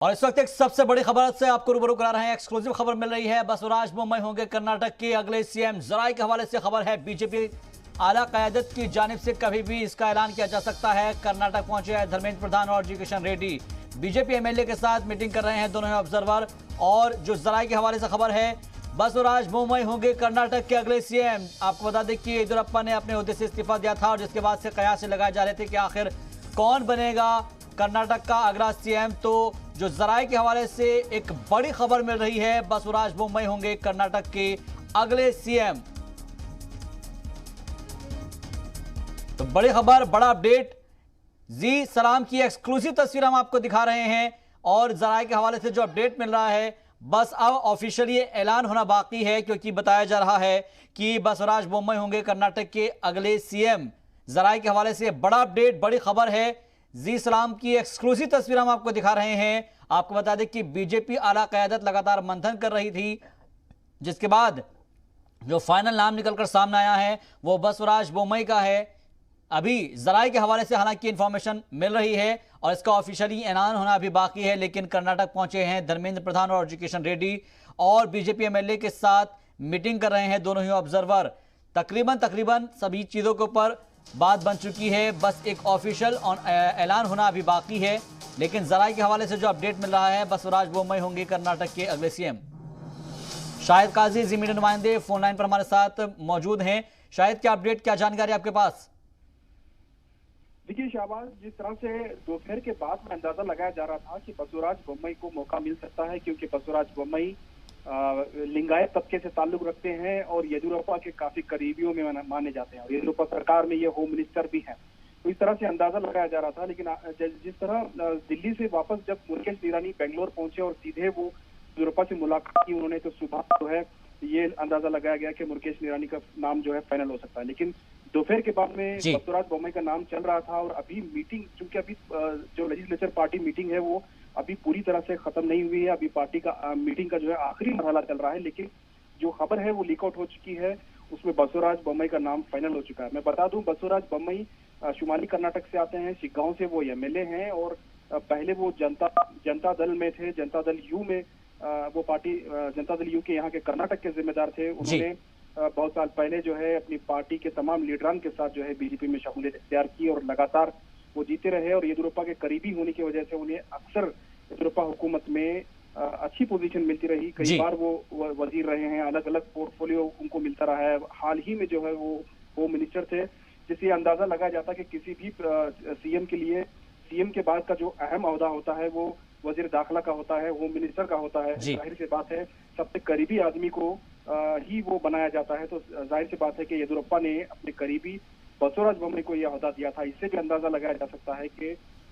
और इस वक्त एक सबसे बड़ी खबर से आपको रूबरू करा रहे हैं। एक्सक्लूसिव खबर मिल रही है। बसवराज बोम्मई होंगे कर्नाटक के अगले सीएम। जराये के हवाले से खबर है, बीजेपी आला क़यादत की जानिब से कभी भी इसका ऐलान किया जा सकता है। कर्नाटक पहुंचे हैं धर्मेंद्र प्रधान और जी किशन रेड्डी। बीजेपी एमएलए के साथ मीटिंग कर रहे हैं दोनों ही ऑब्जर्वर। और जो जराये के हवाले से खबर है, बसवराज बोम्मई होंगे कर्नाटक के अगले सीएम। आपको बता दें कि येदियुरप्पा ने अपने ओहदे से इस्तीफा दिया था और जिसके बाद से कयास लगाए जा रहे थे कि आखिर कौन बनेगा कर्नाटक का अगला सीएम। तो जो जराये के हवाले से एक बड़ी खबर मिल रही है, बसवराज बोम्मई होंगे कर्नाटक के अगले सीएम। तो बड़ी खबर, बड़ा अपडेट, जी सलाम की एक्सक्लूसिव तस्वीर हम आपको दिखा रहे हैं। और जराये के हवाले से जो अपडेट मिल रहा है, बस अब ऑफिशियली ऐलान होना बाकी है, क्योंकि बताया जा रहा है कि बसवराज बोम्मई होंगे कर्नाटक के अगले सीएम। जराये के हवाले से बड़ा अपडेट, बड़ी खबर है। जी सलाम की एक्सक्लूसिव तस्वीर हम आपको दिखा रहे हैं। आपको बता दें कि बीजेपी आला क़यादत लगातार मंथन कर रही थी, जिसके बाद जो फाइनल नाम निकलकर सामने आया है वो बसवराज बोम्मई का है। अभी जराये के हवाले से हालांकि इंफॉर्मेशन मिल रही है और इसका ऑफिशियली ऐलान होना अभी बाकी है, लेकिन कर्नाटक पहुंचे हैं धर्मेंद्र प्रधान और जी किशन रेड्डी और बीजेपी एमएलए के साथ मीटिंग कर रहे हैं दोनों ही ऑब्जर्वर। तकरीबन सभी चीज़ों के ऊपर बात बन चुकी है, बस एक ऑफिशियल ऐलान होना अभी बाकी है। लेकिन जराये के हवाले से जो अपडेट मिल रहा है, बसवराज बोम्मई होंगे कर्नाटक के अगले सीएम। शाहिद काजी जी मीडिया नुमाइंदे फोन लाइन पर हमारे साथ मौजूद हैं। शाहिद, क्या अपडेट, क्या जानकारी आपके पास? देखिए शाहबाज, जिस तरह से दोपहर के बाद में अंदाजा लगाया जा रहा था कि बसवराज बोम्मई को मौका मिल सकता है, क्योंकि बसवराज बोम्मई लिंगायत तबके से ताल्लुक रखते हैं और येदियुरप्पा के काफी करीबियों में माने जाते हैं और येदियुरप्पा सरकार में ये होम मिनिस्टर भी हैं। तो इस तरह से अंदाजा लगाया जा रहा था। लेकिन जिस तरह दिल्ली से वापस जब मुकेश निरानी बेंगलोर पहुंचे और सीधे वो येदियुरप्पा से मुलाकात की उन्होंने, तो सुबह जो है ये अंदाजा लगाया गया कि मुकेश निरानी का नाम जो है फाइनल हो सकता है। लेकिन दोपहर के बाद में बसवराज बोम्मई का नाम चल रहा था और अभी मीटिंग, चूंकि अभी जो लेजिस्लेचर पार्टी मीटिंग है वो अभी पूरी तरह से खत्म नहीं हुई है। अभी पार्टी का मीटिंग का जो है आखिरी मरहला चल रहा है, लेकिन जो खबर है वो लीक आउट हो चुकी है, उसमें बसवराज बोम्मई का नाम फाइनल हो चुका है। मैं बता दूं, बसवराज बोम्मई शुमाली कर्नाटक से आते हैं, शिग्गांव से वो एमएलए हैं और पहले वो जनता दल में थे, जनता दल यू में वो पार्टी जनता दल यू के यहाँ के कर्नाटक के जिम्मेदार थे। उन्होंने बहुत साल पहले जो है अपनी पार्टी के तमाम लीडरान के साथ जो है बीजेपी में शमूलियत इख्तियार की और लगातार वो जीते रहे और येदियुरप्पा के करीबी होने की वजह से उन्हें अक्सर येदियुरप्पा हुकूमत में अच्छी पोजीशन मिलती रही। कई बार वो वजीर रहे हैं, अलग अलग पोर्टफोलियो उनको मिलता रहा है। हाल ही में जो है वो होम मिनिस्टर थे, जिससे अंदाजा लगाया जाता है कि किसी भी सीएम के लिए सीएम के बाद का जो अहम ओहदा होता है वो वजीर दाखिला का होता है, होम मिनिस्टर का होता है। जाहिर सी बात है सबसे करीबी आदमी को ही वो बनाया जाता है। तो जाहिर सी बात है कि येदियुरप्पा ने अपने करीबी बसवराज बोम्मई को यह ओहदा दिया था। इससे भी अंदाजा लगाया जा सकता है कि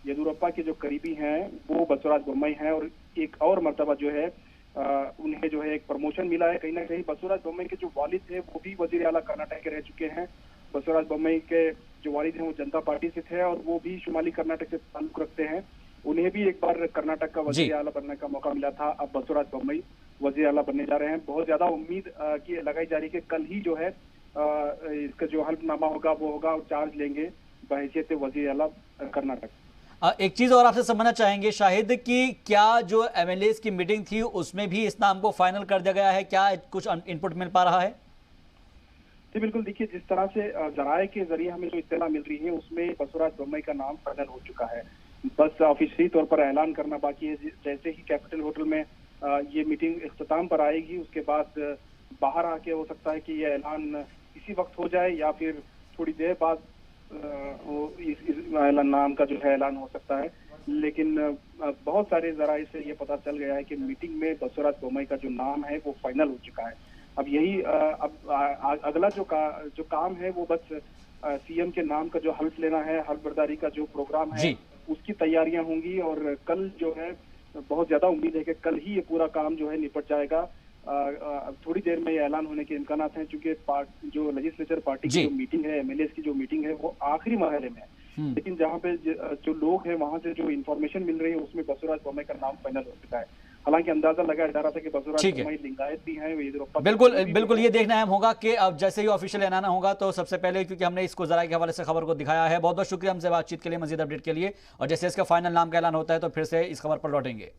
येदियुरप्पा के जो करीबी हैं वो बसवराज बोम्मई हैं और एक और मर्तबा जो है उन्हें जो है एक प्रमोशन मिला है। कहीं ना कहीं बसवराज बोम्मई के जो वालिद थे वो भी वजीर आला कर्नाटक के रह चुके हैं। बसवराज बोम्मई के जो वालिद हैं वो जनता पार्टी से थे और वो भी शुमाली कर्नाटक से ताल्लुक रखते हैं। उन्हें भी एक बार कर्नाटक का वजीर आला बनने का मौका मिला था। अब बसवराज बोम्मई वजीर आला बनने जा रहे हैं। बहुत ज्यादा उम्मीद की लगाई जा रही है कि कल ही जो है इसका जो हल्फनामा होगा वो होगा और चार्ज लेंगे बहैसियत वजीर आला कर्नाटक। एक चीज और आपसे समझना चाहेंगे शाहिद, कि क्या जो एमएलए की मीटिंग थी उसमें भी इस नाम को फाइनल कर दिया गया है? क्या कुछ इनपुट मिल पा रहा है? जी बिल्कुल, देखिए जिस तरह से जराये के जरिए हमें जो इत्तला मिल रही है उसमें बसवराज बोम्मई का नाम फाइनल हो चुका है। बस ऑफिशियली तौर पर ऐलान करना बाकी है। जैसे ही कैपिटल होटल में ये मीटिंग इख्तिताम पर आएगी, उसके बाद बाहर आके हो सकता है कि ये ऐलान इसी वक्त हो जाए या फिर थोड़ी देर बाद इस नाम का जो है ऐलान हो सकता है। लेकिन बहुत सारे जराये से ये पता चल गया है कि मीटिंग में बसवराज बोम्मई का जो नाम है वो फाइनल हो चुका है। अब यही अगला जो काम है वो बस सीएम के नाम का जो हल्फ लेना है, हल्फ बर्दारी का जो प्रोग्राम है उसकी तैयारियां होंगी और कल जो है बहुत ज्यादा उम्मीद है कि कल ही ये पूरा काम जो है निपट जाएगा। थोड़ी देर में ये ऐलान होने के इम्कानात हैं, क्योंकि जो लेजिस्लेचर पार्टी की जो मीटिंग है, एमएलए की जो मीटिंग है वो आखिरी मरहले में है। लेकिन जहाँ पे जो लोग हैं वहां से जो इन्फॉर्मेशन मिल रही है उसमें बसवराज बोम्मई का नाम फाइनल हो चुका है। हालांकि अंदाजा लगाया जा रहा था कि बसवराज बोम्मई लिंगायत भी हैं, येदियुरप्पा बिल्कुल ये देखना अहम होगा कि अब जैसे ही ऑफिशियल ऐलान होगा तो सबसे पहले, क्योंकि हमने इसको जराये के हवाले से खबर को दिखाया है। बहुत बहुत शुक्रिया हमसे बातचीत के लिए, मजीद अपडेट के लिए। और जैसे इसका फाइनल नाम का ऐलान होता है तो फिर से इस खबर पर लौटेंगे।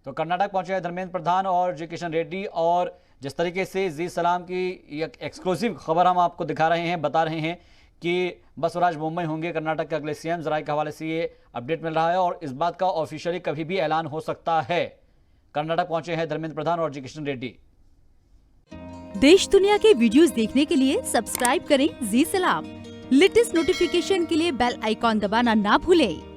तो कर्नाटक पहुंचे हैं धर्मेंद्र प्रधान और जी किशन रेड्डी, और जिस तरीके से जी सलाम की एक एक्सक्लूसिव खबर हम आपको दिखा रहे हैं, बता रहे हैं कि बसवराज बोम्मई होंगे कर्नाटक के अगले सीएम। जराये के हवाले से ये अपडेट मिल रहा है और इस बात का ऑफिशियली कभी भी ऐलान हो सकता है। कर्नाटक पहुंचे हैं धर्मेंद्र प्रधान और जी किशन रेड्डी। देश दुनिया के वीडियोस देखने के लिए सब्सक्राइब करें जी सलाम। लेटेस्ट नोटिफिकेशन के लिए बेल आइकॉन दबाना ना भूलें।